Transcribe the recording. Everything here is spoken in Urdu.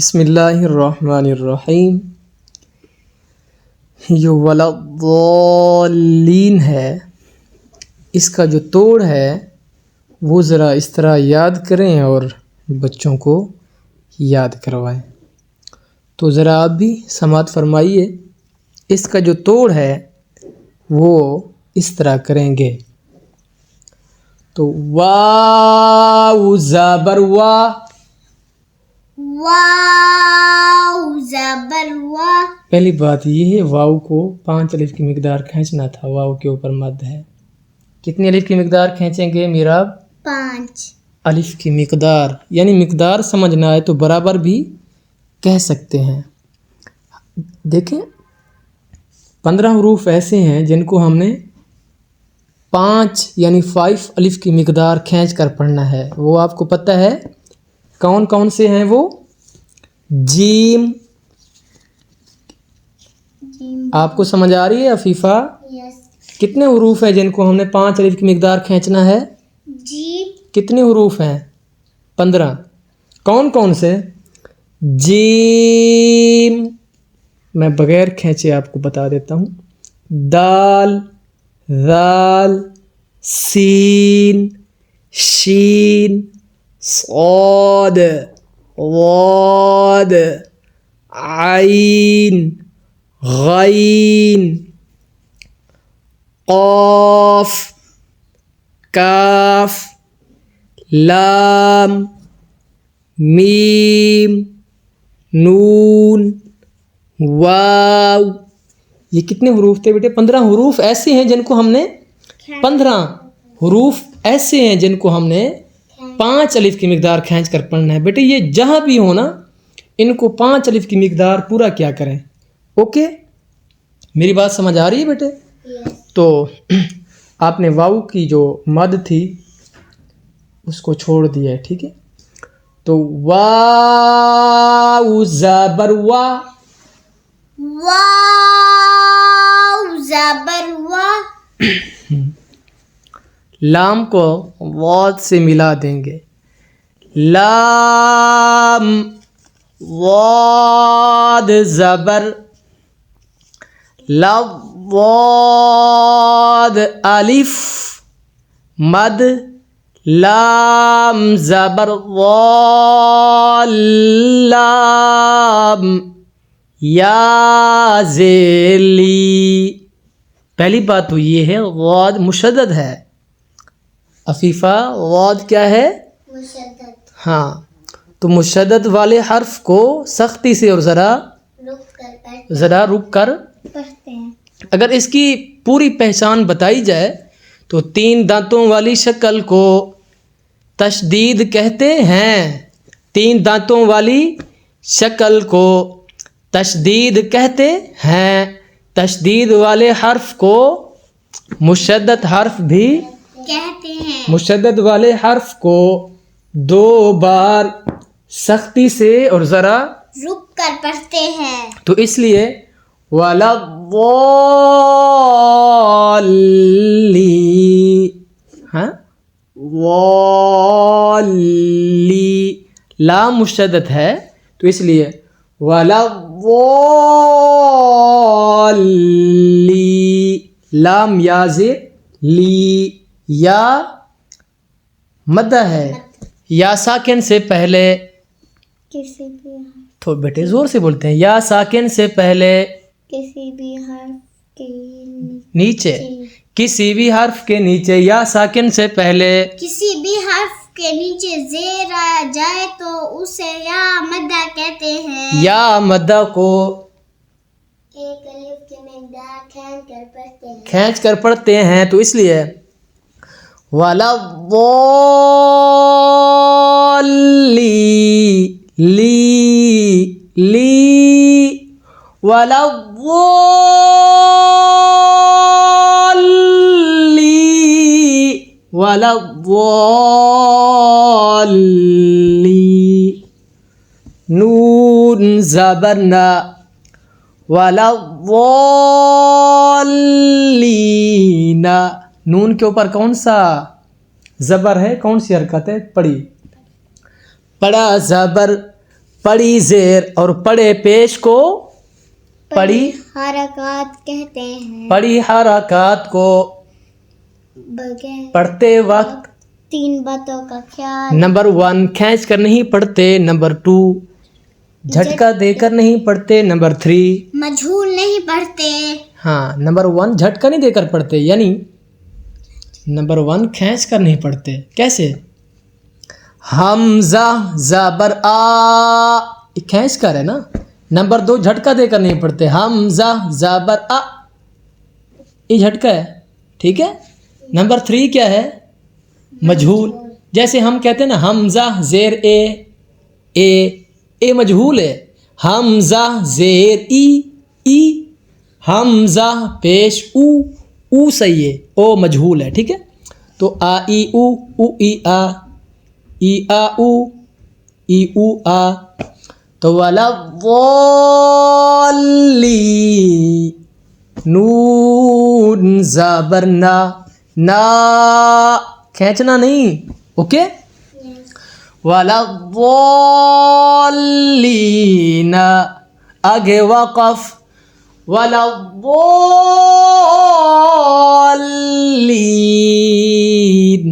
بسم اللہ الرحمن الرحیم. یہ ولضالین ہے، اس کا جو توڑ ہے وہ ذرا اس طرح یاد کریں اور بچوں کو یاد کروائیں. تو ذرا آپ بھی سماعت فرمائیے. اس کا جو توڑ ہے وہ اس طرح کریں گے. تو واو زبر وا، واو زبر وا. پہلی بات یہ ہے واو کو 5 الف کی مقدار کھینچنا تھا. واو کے اوپر مد ہے. کتنی الف کی مقدار کھینچیں گے میراب؟ 5 الف کی مقدار، یعنی مقدار سمجھنا ہے تو برابر بھی کہہ سکتے ہیں. دیکھیں 15 حروف ایسے ہیں جن کو ہم نے 5 یعنی 5 الف کی مقدار کھینچ کر پڑھنا ہے. وہ آپ کو پتہ ہے کون کون سے ہیں وہ؟ جیم. آپ کو سمجھ آ رہی ہے عفیفہ؟ یس. کتنے حروف ہیں جن کو ہم نے 5 الف کی مقدار کھینچنا ہے؟ جیم. کتنے حروف ہیں؟ 15. کون کون سے؟ جیم. میں بغیر کھینچے آپ کو بتا دیتا ہوں. دال، ذال، سین، شین، صاد، ضاد، عین، غین، قاف، کاف، لام، میم، نون، واو. یہ کتنے حروف تھے بیٹے؟ 15 حروف ایسے ہیں جن کو ہم نے 15 حروف ایسے ہیں جن کو ہم نے 5 الف کی مقدار کھینچ کر پڑھنا ہے. بیٹے یہ جہاں بھی ہونا ان کو 5 الف کی مقدار پورا کیا کریں. اوکے، میری بات سمجھ آ رہی ہے بیٹے؟ تو آپ نے واو کی جو مد تھی اس کو چھوڑ دیا ہے، ٹھیک ہے. تو واو زبر وا، واو زبر وا. لام کو واد سے ملا دیں گے. لام، واد زبر، لواد الف مد، لام زبر وال، لام یا ذیلی. پہلی بات تو یہ ہے واد مشدد ہے. عفیفہ واد کیا ہے؟ مشدد. ہاں، تو مشدد والے حرف کو سختی سے اور ذرا رک کر پڑھتے ہیں. اگر اس کی پوری پہچان بتائی جائے تو 3 دانتوں والی شکل کو تشدید کہتے ہیں. 3 دانتوں والی شکل کو تشدید کہتے ہیں. تشدید والے حرف کو مشدد حرف بھی کہتے ہیں. مشدد والے حرف کو 2 بار سختی سے اور ذرا رک کر پڑھتے ہیں. تو اس لیے وَلَضَّالِّ، ہاں والی لام مشدد ہے تو اس لیے وَلَضَّالِّ، لام یازِ لی، یا مدہ ہے. یا ساکن سے پہلے، کسی بھی تو بیٹے زور سے بولتے ہیں. یا ساکن سے پہلے کسی بھی حرف کے نیچے، کسی بھی حرف کے نیچے یا ساکن سے پہلے کسی بھی حرف کے نیچے زیر آ جائے تو اسے یا مدہ کہتے ہیں. یا مدہ کو 1 الف کی مقدار کھینچ کر پڑھتے ہیں تو اس لیے وَلَضَّالِّ لی وَلَضَّالِّ. نون زبر نا، وَلَضَّالِّينَ. نون کے اوپر کون سا زبر ہے؟ کون سی حرکت ہے؟ پڑی. پڑا زبر پڑی زیر اور پڑے پیش کو پڑی حرکات کہتے ہیں. پڑی حرکات کو بغیر پڑھتے وقت 3 باتوں کا خیال. نمبر 1 کھینچ کر نہیں پڑھتے. نمبر 2 جھٹکا دے کر نہیں پڑھتے. نمبر 3 مجھول نہیں پڑھتے. ہاں نمبر 1 جھٹکا نہیں دے کر پڑھتے، یعنی نمبر 1 کھینچ کر نہیں پڑھتے. کیسے؟ حمزہ زبر آ، یہ کھینچ کر ہے نا. نمبر 2 جھٹکا دے کر نہیں پڑھتے. حمزہ زبر آ، یہ جھٹکا ہے، ٹھیک ہے. نمبر 3 کیا ہے؟ مجھول. جیسے ہم کہتے ہیں نا حمزہ زیر اے، اے مجھول ہے. حمزہ زیر ای، ای. حمزہ پیش او صحیح ہے، او مجھول ہے، ٹھیک ہے. تو آ ای او ای آ، ای آ او آ. تو والا والی نون زبر نا، نا کھینچنا نہیں، اوکے. والا والین آگے وقف. والا والین